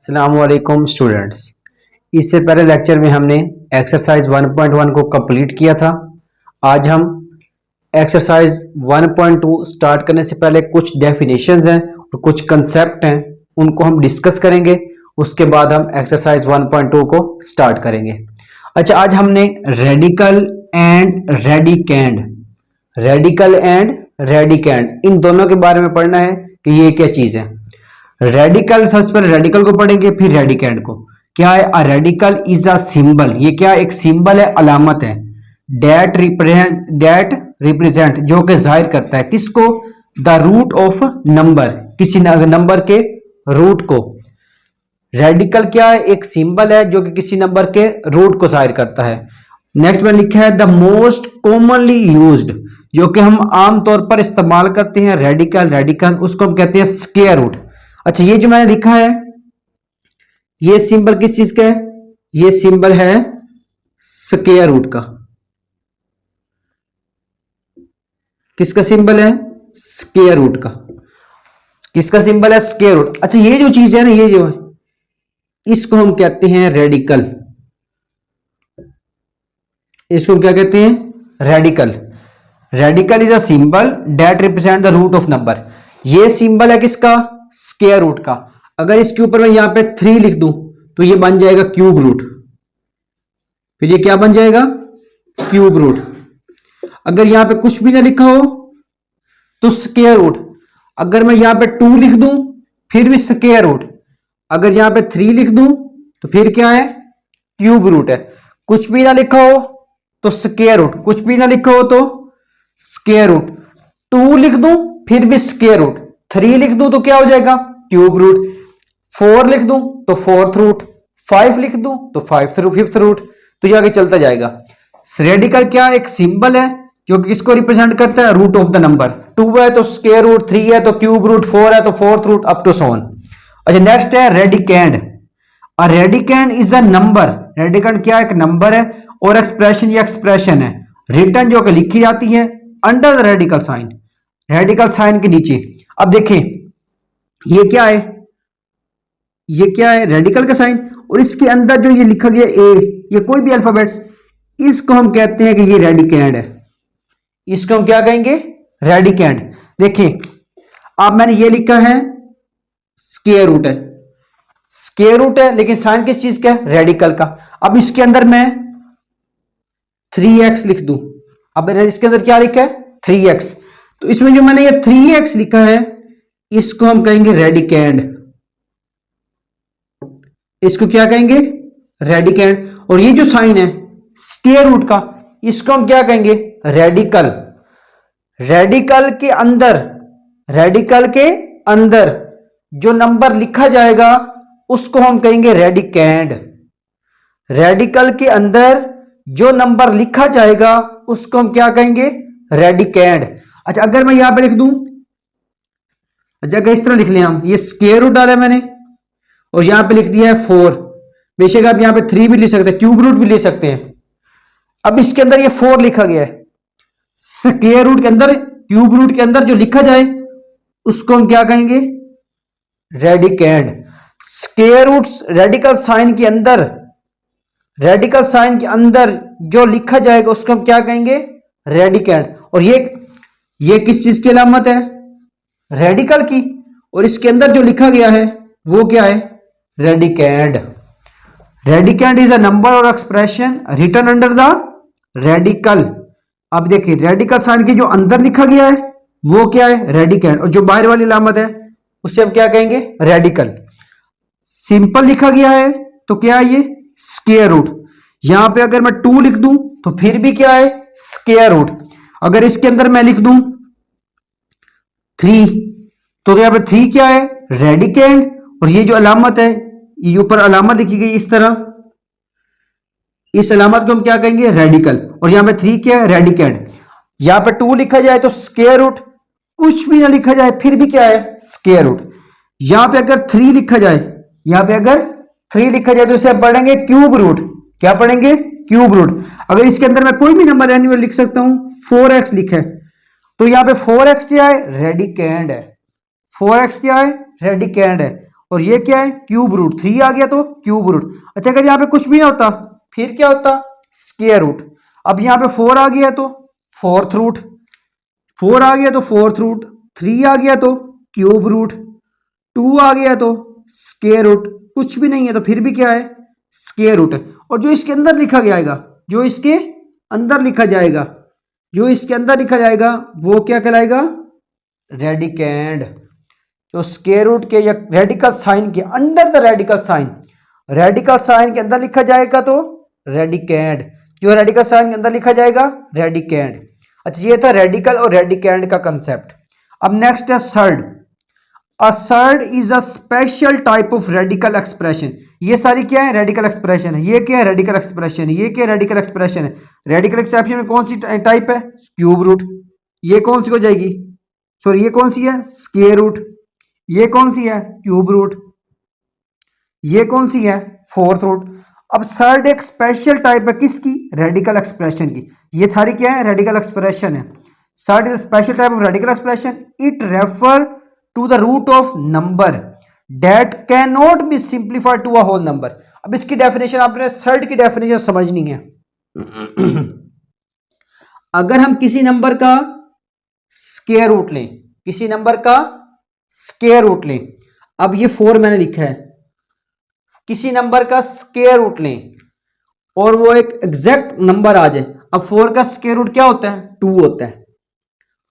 अस्सलामुअलैकुम स्टूडेंट्स। इससे पहले लेक्चर में हमने एक्सरसाइज 1.1 को कंप्लीट किया था। आज हम एक्सरसाइज 1.2 स्टार्ट करने से पहले कुछ डेफिनेशंस हैं और कुछ कंसेप्ट हैं, उनको हम डिस्कस करेंगे। उसके बाद हम एक्सरसाइज 1.2 को स्टार्ट करेंगे। अच्छा, आज हमने रेडिकल एंड रेडिकैंड इन दोनों के बारे में पढ़ना है कि ये क्या चीज़ है। रेडिकल, सबसे पहले रेडिकल को पढ़ेंगे, फिर रेडिकैंड को। क्या है? अ रेडिकल इज अ सिंबल। ये क्या? एक सिंबल है, अलामत है। डेट रिप्रेजेंट, जो कि जाहिर करता है किसको? द रूट ऑफ नंबर, किसी नंबर के रूट को। रेडिकल क्या है? एक सिंबल है जो कि किसी नंबर के रूट को जाहिर करता है। नेक्स्ट में लिखा है द मोस्ट कॉमनली यूज्ड, जो कि हम आमतौर पर इस्तेमाल करते हैं। रेडिकल उसको हम कहते हैं स्क्वायर रूट। अच्छा, ये जो मैंने लिखा है, ये सिंबल किस चीज का है? ये सिंबल है स्क्वायर रूट का। किसका सिंबल है? स्क्वायर रूट का। किसका सिंबल है? Square root. अच्छा, ये जो चीज है ना, ये जो है, इसको हम कहते हैं रेडिकल। इसको क्या कहते हैं? Radical. Radical is a symbol that represent the root of number. ये सिंबल है किसका? स्क्वायर रूट का। अगर इसके ऊपर मैं यहां पे 3 लिख दूं तो ये बन जाएगा क्यूब रूट। फिर ये क्या बन जाएगा? Cube root. अगर यहां पे कुछ भी ना लिखा हो तो स्क्वायर रूट। अगर मैं यहां पे 2 लिख दूं फिर भी स्क्वायर रूट। अगर यहां पे 3 लिख दूं तो फिर क्या है? क्यूब रूट है। कुछ भी ना लिखा हो तो स्क्वायर रूट, कुछ भी ना लिखा हो तो स्क्वायर रूट। 2 लिख दूं फिर भी स्क्वायर रूट। 3 लिख दूं तो क्या हो जाएगा? Cube root. 4 लिख दूं तो फोर्थ रूट। 5 लिख दूं तो फिफ्थ रूट। तो ये आगे चलता जाएगा। रेडिकल क्या? एक सिंबल है जो कि किसको रिप्रेजेंट करता है? Root of the number. 2 है तो स्क्वायर रूट, 3 है तो क्यूब रूट, 4 है तो fourth root, up to so on. अच्छा, नेक्स्ट है radicand. A रेडिकैंड is a number. रेडिकैंड क्या? एक नंबर है और एक्सप्रेशन है रिटर्न, जो कि लिखी जाती है under the radical sign, radical sign के नीचे। अब देखें, ये क्या है? ये क्या है? रेडिकल का साइन। और इसके अंदर जो ये लिखा गया ए, ये कोई भी अल्फाबेट्स, इसको हम कहते हैं कि ये रेडिकैंड है। इसको हम क्या कहेंगे? रेडिकैंड। देखिए, अब मैंने ये लिखा है स्क्वायर रूट है, स्क्वायर रूट है, लेकिन साइन किस चीज का है? रेडिकल का। अब इसके अंदर मैं 3x लिख दूं। अब इसके अंदर क्या लिखा है? 3x। तो इसमें जो मैंने ये 3x लिखा है, इसको हम कहेंगे रेडिकैंड। इसको क्या कहेंगे? रेडिकैंड। और ये जो साइन है स्क्वायर रूट का, इसको हम क्या कहेंगे? रेडिकल। रेडिकल के अंदर जो नंबर लिखा जाएगा उसको हम कहेंगे रेडिकैंड। रेडिकल के अंदर जो नंबर लिखा जाएगा उसको हम क्या कहेंगे? रेडिकैंड। अच्छा, अगर मैं यहां पे लिख दूं, अगर इस तरह लिख लें, हम ये स्क्वायर रूट डाला मैंने और यहां पे लिख दिया है 4। बेशक आप यहां पे 3 भी लिख सकते हैं, क्यूब रूट भी ले सकते हैं। अब इसके अंदर ये 4 लिखा गया है। स्क्वायर रूट के अंदर, क्यूब रूट के अंदर जो लिखा जाए उसको हम क्या कहेंगे? रेडिकैंड। स्क्वायर रूट रेडिकल साइन के अंदर जो लिखा जाएगा उसको हम क्या कहेंगे? रेडिकैंड। और ये किस चीज की अलामत है? रेडिकल की। और इसके अंदर जो लिखा गया है वो क्या है? Radicand. Radicand is a number और expression written under the radical. अब देखिए, रेडिकल साइन के जो अंदर लिखा गया है वो क्या है? रेडिकैंड। और जो बाहर वाली अलामत है उससे हम क्या कहेंगे? रेडिकल। सिंपल लिखा गया है तो क्या है? ये स्क्वायर रूट। यहां पे अगर मैं 2 लिख दूं तो फिर भी क्या है? Square root. अगर इसके अंदर मैं लिख दूं 3 तो यहां पे 3 क्या है? रेडिकैंड। और ये जो अलामत है, ये ऊपर अलामत लिखी गई इस तरह, इस अलामत को हम क्या कहेंगे? रेडिकल। और यहां पे 3 क्या है? रेडिकैंड। यहां पे 2 लिखा जाए तो स्क्वायर रूट, कुछ भी ना लिखा जाए फिर भी क्या है? Square root. यहां पे अगर 3 लिखा जाए, यहां पे अगर 3 लिखा जाए तो इसे आप पढ़ेंगे क्यूब रूट। क्या पढ़ेंगे? Cube root. अगर इसके अंदर मैं कोई भी नंबर एनीवेयर लिख सकता हूं, 4x लिखा है तो यहां पे 4x क्या है? रेडिकैंड है। 4x क्या है? रेडिकैंड है। और ये क्या है, क्यूब रूट। 3 आ गया तो क्यूब रूट। अच्छा अगर यहाँ पे कुछ भी ना होता फिर क्या होता, स्क्वायर रूट। अब यहाँ पे 4 आ गया तो फोर्थ रूट, 4 आ गया तो फोर्थ रूट, 3 आ गया तो क्यूब रूट, 2 आ गया तो स्क्वायर रूट, कुछ भी नहीं है तो फिर भी क्या है, स्क्वायर रूट है। और जो इसके अंदर लिखा जाएगा, जो इसके अंदर लिखा जाएगा, जो इसके अंदर लिखा जाएगा वो क्या कहलाएगा, रेडिकेंड। जो स्क्वायर रूट के या रेडिकल साइन के under the radical sign, radical sign के अंदर लिखा जाएगा तो रेडिकेंड, जो रेडिकल साइन के अंदर लिखा जाएगा रेडिकेंड। अच्छा ये था रेडिकल और रेडिकेंड का कंसेप्ट। अब नेक्स्ट है surd. A surd is a special type of radical expression. ये सारी क्या है, रेडिकल एक्सप्रेशन है। ये क्या है, रेडिकल एक्सप्रेशन है। ये क्या है, रेडिकल एक्सप्रेशन है। रेडिकल एक्सप्रेशन में कौन सी टाइप है, क्यूब रूट। ये कौन सी हो जाएगी, सॉरी ये कौन सी है, स्क्वायर रूट। ये कौन सी है, क्यूब रूट। ये कौन सी है, फोर्थ रूट। अब सर्ड एक स्पेशल टाइप है किसकी, रेडिकल एक्सप्रेशन की। ये सारी क्या है, रेडिकल एक्सप्रेशन है। Surd is special type of radical expression, it refer to the root of number that can not be simplified to a whole number. अब इसकी डेफिनेशन आपने सर्ड की डेफिनेशन समझनी है। अगर हम किसी नंबर का स्क्वायर रूट लें, किसी नंबर का स्क्वायर रूट लें, अब ये 4 मैंने लिखा है, किसी नंबर का स्क्वायर रूट लें और वो एक एग्जैक्ट नंबर आ जाए। अब 4 का स्क्वायर रूट क्या होता है, 2 होता है।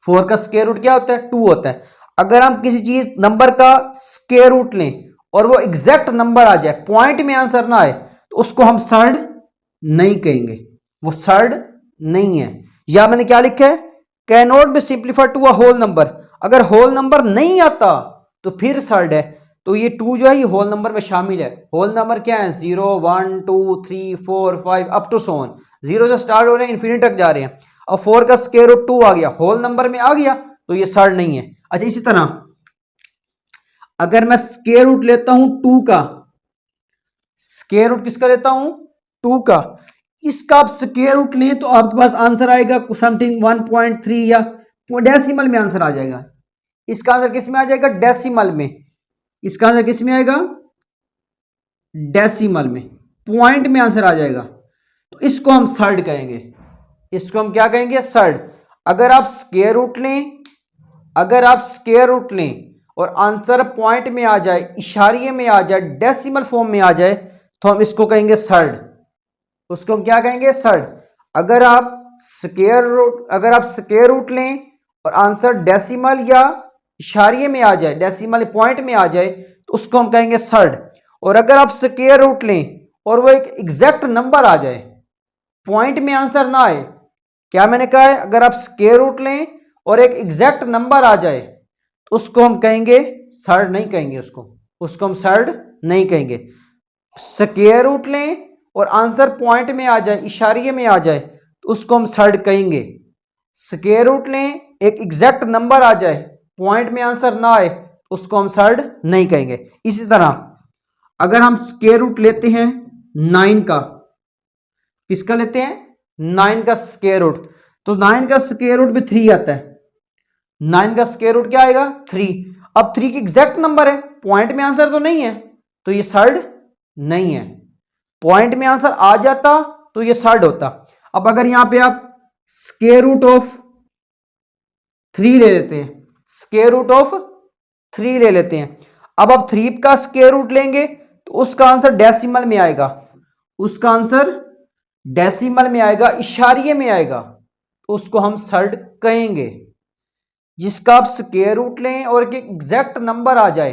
4 का स्क्वायर रूट क्या होता है, 2 होता है। अगर हम किसी चीज नंबर का स्क्वायर रूट लें और वो एग्जैक्ट नंबर आ जाए, पॉइंट में आंसर ना आए, तो उसको हम सर्ड नहीं कहेंगे, वो सर्ड नहीं है। या मैंने क्या लिखा है, can not be simplified to a whole number. अगर होल नंबर नहीं आता तो फिर सर्ड है। तो ये 2 जो है ये होल नंबर में शामिल है। होल नंबर क्या है, 0 1 2 3 4 5 अप टू सो ऑन। 0 से स्टार्ट हो रहे हैं, इन्फिनिटी तक जा रहे हैं। अब 4 का स्क्वायर रूट 2 आ गया, होल नंबर में आ गया, तो ये सर्ड नहीं है। अच्छा इसी तरह अगर मैं स्क्वायर रूट लेता हूं 2 का, स्क्वायर रूट किसका लेता हूं, 2 का, इसका आप स्क्वायर रूट लें तो आपके पास आंसर आएगा समथिंग 1.3 या डेसिमल में आंसर आ जाएगा। इसका आंसर किस में आ जाएगा, डेसिमल में। इसका आंसर किस में आएगा, डेसिमल में, पॉइंट में आंसर आ जाएगा। तो इसको हम सर्ड कहेंगे। इसको हम क्या कहेंगे, सर्ड। अगर आप स्क्वायर रूट लें, अगर आप स्क्वायर रूट लें और आंसर पॉइंट में आ जाए, इशारिये में आ जाए, डेसिमल फॉर्म में आ जाए, तो हम इसको कहेंगे सर्ड। उसको हम क्या कहेंगे, सर्ड। अगर आप स्क्वायर रूट लें और आंसर डेसिमल या इशारिये में आ जाए, डेसिमल पॉइंट में आ जाए, तो उसको हम कहेंगे सर्ड। और अगर आप स्क्वायर रूट लें और वो एक एग्जैक्ट नंबर आ जाए, पॉइंट में आंसर ना आए, क्या मैंने कहा है, अगर आप स्क्वायर रूट लें और एक एग्जैक्ट नंबर आ जाए तो उसको हम कहेंगे सर्ड नहीं कहेंगे, उसको हम सर्ड नहीं कहेंगे। स्क्वायर रूट लें और आंसर पॉइंट में आ जाए, इशारिये में आ जाए, तो उसको हम सर्ड कहेंगे। स्क्वायर रूट लें, एक एग्जैक्ट नंबर आ जाए, पॉइंट में आंसर ना आए, तो उसको हम सर्ड नहीं कहेंगे। इसी तरह अगर हम स्क्वायर रूट लेते हैं 9 का, किसका लेते हैं, 9 का स्क्वायर रूट, तो 9 का स्क्वायर रूट भी 3 आता है। 9 का स्क्वायर रूट क्या आएगा, 3। अब 3 की एग्जैक्ट नंबर है, पॉइंट में आंसर तो नहीं है, तो ये सर्ड नहीं है। पॉइंट में आंसर आ जाता तो ये सर्ड होता। अब अगर यहां पे आप स्क्वायर रूट ऑफ 3 ले लेते हैं, स्क्वायर रूट ऑफ 3 ले लेते हैं, अब आप 3 का स्क्वायर रूट लेंगे तो उसका आंसर डेसिमल में आएगा, उसका आंसर डेसिमल में आएगा, इशारिये में आएगा, तो उसको हम सर्ड कहेंगे। जिसका आप स्क्वायर रूट लें और एक एग्जैक्ट नंबर आ जाए,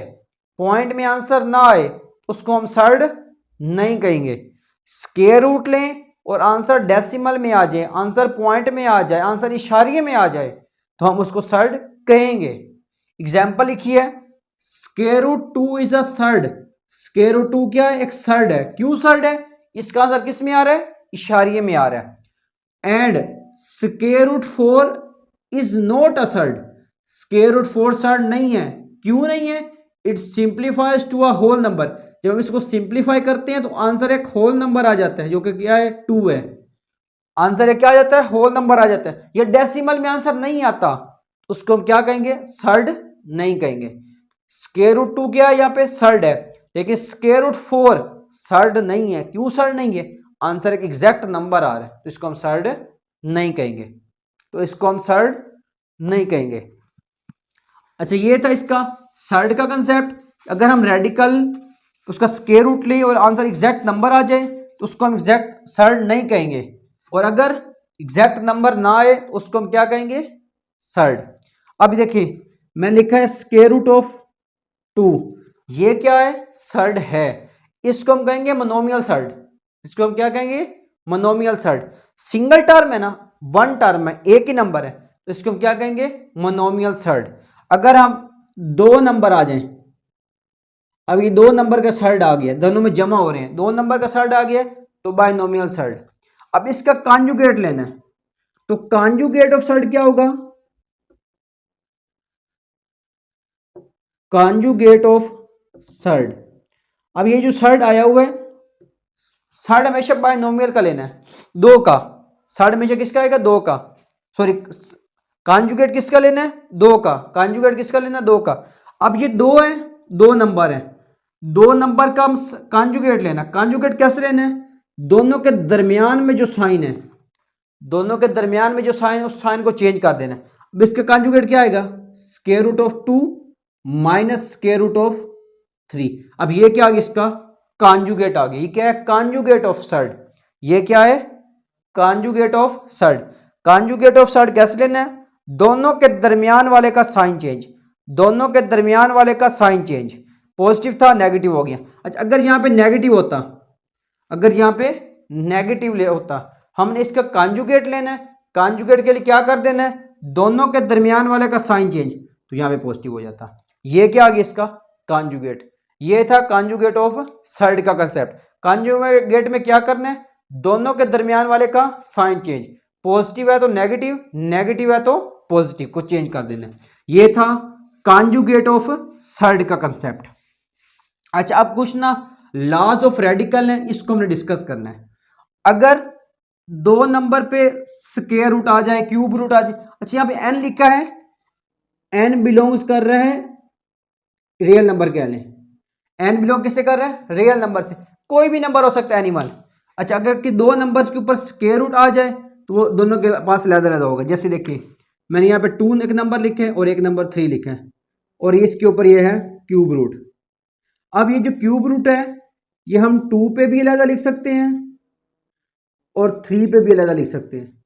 पॉइंट में आंसर ना आए, उसको हम सर्ड नहीं कहेंगे। स्क्वायर रूट लें और आंसर डेसिमल में आ जाए, आंसर पॉइंट में आ जाए, आंसर इशारिये में आ जाए, तो हम उसको सर्ड कहेंगे। एग्जाम्पल लिखिए, square root 2 is a surd. Square root 2 क्या है, एक सर्ड है। क्यों सर्ड है, इसका आंसर किस में आ रहा है, इशारिये में आ रहा है। And square root 4 is not a surd. Square root 4 surd नहीं है। क्यों नहीं है, it simplifies to a whole number. जब हम इसको सिंप्लीफाई करते हैं तो आंसर एक होल नंबर आ जाता है, जो कि क्या है, 2 है। आंसर एक क्या आ जाता है, होल नंबर आ जाता है। ये डेसिमल में आंसर नहीं आता, उसको हम क्या कहेंगे, सर्ड नहीं कहेंगे। स्क्वायर रूट 2 क्या है यहाँ पे, सर्ड है, लेकिन स्क्वायर रूट 4 सर्ड नहीं है। क्यों सर्ड नहीं है, आंसर एक एग्जैक्ट नंबर आ रहा है, तो इसको हम सर्ड नहीं कहेंगे, तो इसको हम सर्ड नहीं कहेंगे। अच्छा, ये था इसका सर्ड का कंसेप्ट। अगर हम रेडिकल उसका स्क्वायर रूट लें और आंसर एग्जैक्ट नंबर आ जाए तो उसको हम एग्जैक्ट सर्ड नहीं कहेंगे, और अगर एग्जैक्ट नंबर ना आए तो उसको हम क्या कहेंगे, सर्ड। अब देखिए मैं लिखा है स्क्वायर रूट ऑफ 2, ये क्या है, सर्ड है, इसको हम कहेंगे मोनोमियल सर्ड। इसको हम क्या कहेंगे, मोनोमियल सर्ड। सिंगल टर्म है ना, वन टर्म है, एक ही नंबर है, तो इसको हम क्या कहेंगे, मोनोमियल सर्ड। अगर हम दो नंबर आ जाएं, अब ये दो नंबर का सर्ड आ गया, दोनों में जमा हो रहे हैं, दो नंबर का सर्ड आ गया तो बायनोमियल सर्ड। अब इसका कॉन्जुगेट लेना है, तो कॉन्जुगेट ऑफ सर्ड क्या होगा, कॉन्जुगेट ऑफ सर्ड। अब ये जो सर्ड आया हुआ है, सर्ड हमेशा बायनोमियल का लेना है, दो का। सर्ड हमेशा किसका आएगा, दो का, सॉरी कॉन्जुगेट किसका लेना है, दो का। कॉन्जुगेट किसका लेना है, दो का। अब ये दो है, दो नंबर है, दो नंबर का हम कॉन्जुगेट लेना। कॉन्जुगेट कैसे लेना है, दोनों के दरमियान में जो साइन है, दोनों के दरमियान में जो साइन है उस साइन को चेंज कर देना। अब इसका कॉन्जुगेट क्या आएगा, square root of 2 minus square root of 3। अब ये क्या आ गया, इसका कॉन्जुगेट आ गया। ये क्या है, कॉन्जुगेट ऑफ सर्ड। ये क्या है, conjugate of surd. Conjugate of surd कैसे लेना है, दोनों के दरमियान वाले का साइन चेंज, दोनों के दरमियान वाले का साइन चेंज। पॉजिटिव था नेगेटिव हो गया। अच्छा, अगर यहां पे नेगेटिव होता, अगर यहां पे नेगेटिव ले होता, हमने इसका कॉन्जुगेट लेना है। कॉन्जुगेट के लिए क्या कर देना है, दोनों के दरमियान वाले का साइन चेंज, तो यहां पे पॉजिटिव हो जाता। ये क्या आ गया, इसका कॉन्जुगेट। ये था कॉन्जुगेट ऑफ सर्ड का कंसेप्ट। कॉन्जुगेट में क्या करना है, दोनों के दरमियान वाले का साइन चेंज, पॉजिटिव है तो नेगेटिव, नेगेटिव है तो पॉजिटिव को चेंज कर देना। ये था कॉन्जुगेट ऑफ सर्ड का कंसेप्ट। अच्छा, अब कुछ ना लॉज ऑफ रेडिकल है, इसको हमने डिस्कस करना है। अगर दो नंबर पे स्क्वायर रूट आ जाए, क्यूब रूट आ जाए। अच्छा, यहां पे एन लिखा है, एन बिलोंग्स कर रहा है रियल नंबर के, एन बिलोंग किससे कर रहा है, रियल नंबर से। कोई भी नंबर हो सकता है, एनिमल। अच्छा, अगर कि दो नंबर्स के ऊपर स्क्वायर रूट आ जाए तो वो दोनों के पास अलग-अलग होगा। जैसे देखिए मैंने यहाँ पे 2 एक नंबर लिखे हैं और एक नंबर 3 लिखा है, और इसके ऊपर ये है क्यूब रूट। अब ये जो क्यूब रूट है ये हम 2 पे भी अलग लिख सकते हैं और 3 पे भी अलग लिख सकते हैं।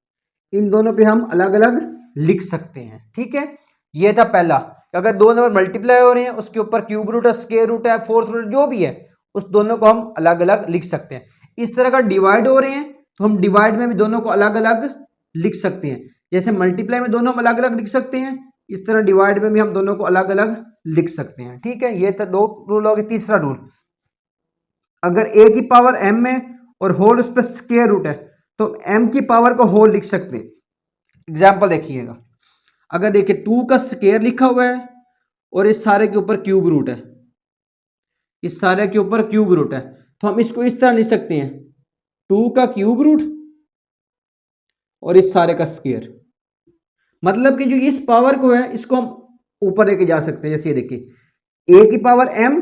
इन दोनों पे हम अलग अलग लिख सकते हैं, ठीक है। ये था पहला, अगर दो नंबर मल्टीप्लाई हो रहे हैं उसके ऊपर क्यूब रूट है, स्क्वायर रूट है, फोर्थ रूट जो भी है, उस दोनों को हम अलग अलग लिख सकते हैं। इस तरह का डिवाइड हो रहे हैं तो हम डिवाइड में भी दोनों को अलग अलग लिख सकते हैं। जैसे मल्टीप्लाई में दोनों हम अलग अलग लिख सकते हैं, इस तरह डिवाइड में भी हम दोनों को अलग अलग लिख सकते हैं, ठीक है। ये तो दो रूल हो गए। तीसरा रूल, अगर a की पावर m है और होल उस पर स्क्वायर रूट है तो m की पावर को होल लिख सकते हैं। एग्जाम्पल देखिएगा, अगर देखिए 2 का स्क्वायर लिखा हुआ है और इस सारे के ऊपर क्यूब रूट है, इस सारे के ऊपर क्यूब रूट है, तो हम इसको इस तरह लिख सकते हैं, 2 का क्यूब रूट और इस सारे का स्क्वायर। मतलब कि जो इस पावर को है इसको हम ऊपर लेके जा सकते हैं। जैसे ये देखिए a की पावर m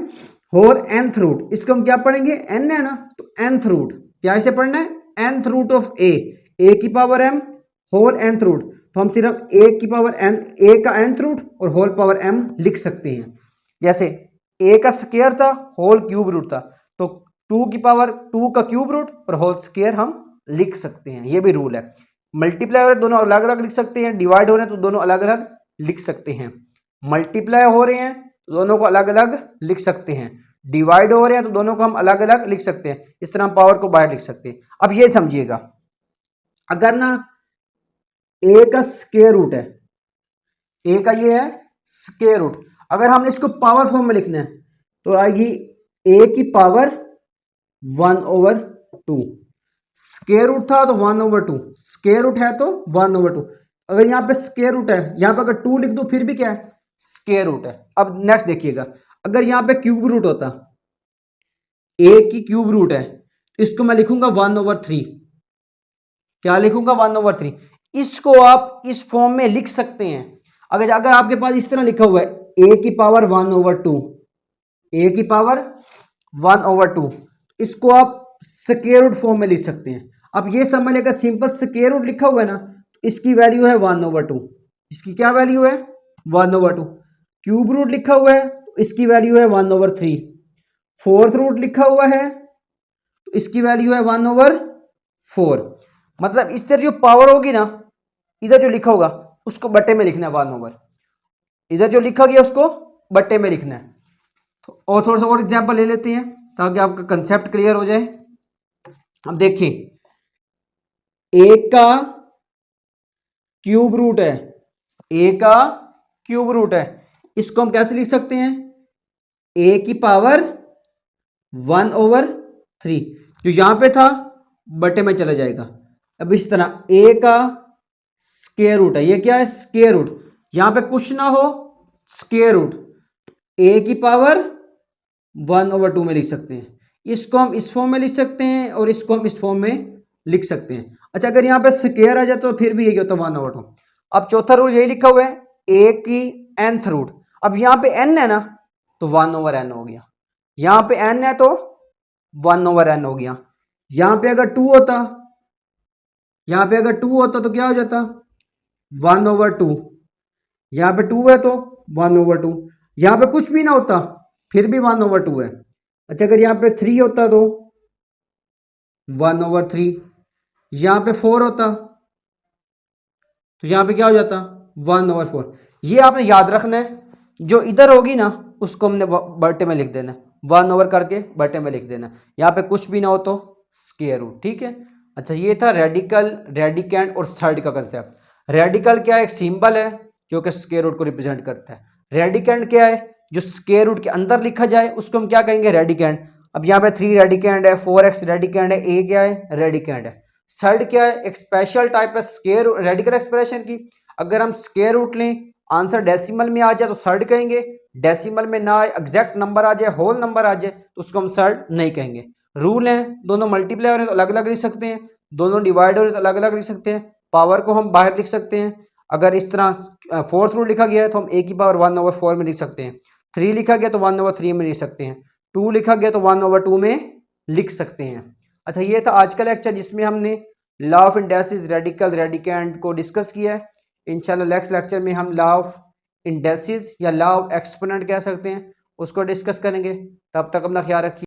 और nth रूट, इसको हम क्या पढ़ेंगे, n है ना, तो nth रूट क्या इसे पढ़ना है, nth रूट ऑफ a की power m whole nth root. तो हम सिर्फ a की पावर n, a का nth रूट और होल पावर m लिख सकते हैं। जैसे a का स्क्वायर था, होल क्यूब रूट था, तो 2 की पावर 2 का क्यूब रूट और होल स्क्वायर हम लिख सकते हैं। ये भी रूल है। मल्टीप्लाई हो रहे दोनों अलग अलग लिख सकते हैं, डिवाइड हो रहे हैं तो दोनों अलग अलग लिख सकते हैं। मल्टीप्लाई हो रहे हैं तो दोनों को अलग अलग लिख सकते हैं, डिवाइड हो रहे हैं तो दोनों को हम अलग अलग लिख सकते हैं। इस तरह हम पावर को बाहर लिख सकते हैं। अब ये समझिएगा, अगर ना a का स्क्वायर रूट है, a का ये है स्क्वायर रूट, अगर हमने इसको पावर फॉर्म में लिखना है तो आएगी a की पावर 1/2। स्क्वायर रूट था तो 1/2, स्क्वायर रूट है तो 1/2। अगर यहाँ पे स्क्वायर रूट है, यहाँ पे अगर 2 लिख दो फिर भी क्या है, स्क्वायर रूट है। अब नेक्स्ट देखिएगा, अगर यहाँ पे क्यूब रूट होता, a की क्यूब रूट है तो इसको मैं लिखूंगा 1/3। क्या लिखूंगा, 1/3। इसको आप इस फॉर्म में लिख सकते हैं। अगर आपके पास इस तरह लिखा हुआ है ए की पावर 1/2, ए की पावर 1/2, इसको आप स्क्वायर रूट फॉर्म में लिख सकते हैं। अब ये समझ लेगा सिंपल स्क्वायर रूट लिखा हुआ है ना, तो इसकी वैल्यू है 1/2, इसकी क्या वैल्यू है 1/2। क्यूब रूट लिखा हुआ है तो इसकी वैल्यू है 1/3। फोर्थ रूट लिखा हुआ है तो इसकी वैल्यू है 1/4। मतलब इस तरह जो पावर होगी ना, इधर जो लिखा होगा उसको बट्टे में लिखना है 1/, इधर जो लिखा गया उसको बट्टे में लिखना है। तो और थोड़ा सा और एग्जांपल ले लेते हैं ताकि आपका कंसेप्ट क्लियर हो जाए। अब देखिए, ए का क्यूब रूट है, ए का क्यूब रूट है, इसको हम कैसे लिख सकते हैं, ए की पावर 1/3, जो यहां पे था बटे में चला जाएगा। अब इस तरह ए का स्क्वायर रूट है, ये क्या है स्क्वायर रूट, यहां पे कुछ ना हो स्क्वायर रूट, ए की पावर 1/2 में लिख सकते हैं। इसको हम इस फॉर्म में लिख सकते हैं और इसको हम इस फॉर्म में लिख सकते हैं। अच्छा, अगर यहाँ पे स्क्वायर आ जाए तो फिर भी यही होता है 1/2। अब चौथा रूल यही लिखा हुआ है, ए की nth रूट। अब यहाँ पे n है ना तो 1/n हो गया, यहाँ पे n है तो 1/n हो गया। यहाँ पे अगर 2 होता, यहाँ पे अगर 2 होता तो क्या हो जाता 1/2, यहाँ पे 2 है तो 1/2, यहाँ पे कुछ भी ना होता फिर भी 1/2 है। अच्छा, अगर यहाँ पे 3 होता तो 1/3, यहाँ पे 4 होता तो यहाँ पे क्या हो जाता 1/4। ये आपने याद रखना है, जो इधर होगी ना उसको हमने बटे में लिख देना, 1/, करके बटे में लिख देना, यहाँ पे कुछ भी ना हो तो स्क्वायर रूट। ठीक है। अच्छा, ये था रेडिकल, रेडिकेंड और सर्ड का कंसेप्ट। रेडिकल क्या है, एक सिंबल है जो कि स्क्वायर रूट को रिप्रेजेंट करता है। रेडिकेंड क्या है, जो स्क्वायर रूट के अंदर लिखा जाए उसको हम क्या कहेंगे रेडिकेंड। अब यहाँ पे 3 रेडिकेंड है, 4x रेडिकेंड है, ए क्या है रेडिकेंड है। सर्ड क्या है, एक स्पेशल टाइप है स्क्वायर रेडिकल एक्सप्रेशन की। अगर हम स्क्वायर रूट लें, आंसर डेसिमल में आ जाए तो सर्ड कहेंगे, डेसिमल में ना आए, एग्जैक्ट नंबर आ जाए, होल नंबर आ जाए तो उसको हम सर्ड नहीं कहेंगे। रूल है, दोनों मल्टीप्लाई हो रहे तो अलग अलग लिख सकते हैं, दोनों डिवाइड हो रहे तो अलग अलग लिख सकते हैं, पावर को हम बाहर लिख सकते हैं। अगर इस तरह फोर्थ रूल लिखा गया है तो हम ए की पावर 1/4 में लिख सकते हैं, 3 लिखा गया तो 1/3 में लिख सकते हैं, 2 लिखा गया तो 1/2 में लिख सकते हैं। अच्छा, ये था आज का लेक्चर जिसमें हमने लॉ ऑफ इंडेसिस, रेडिकल, रेडिकेंड को डिस्कस किया है। इंशाल्लाह नेक्स्ट लेक्चर में हम लॉ ऑफ इंडेसिस या लॉ ऑफ एक्सपोनेंट कह सकते हैं उसको डिस्कस करेंगे। तब तक अपना ख्याल रखिए।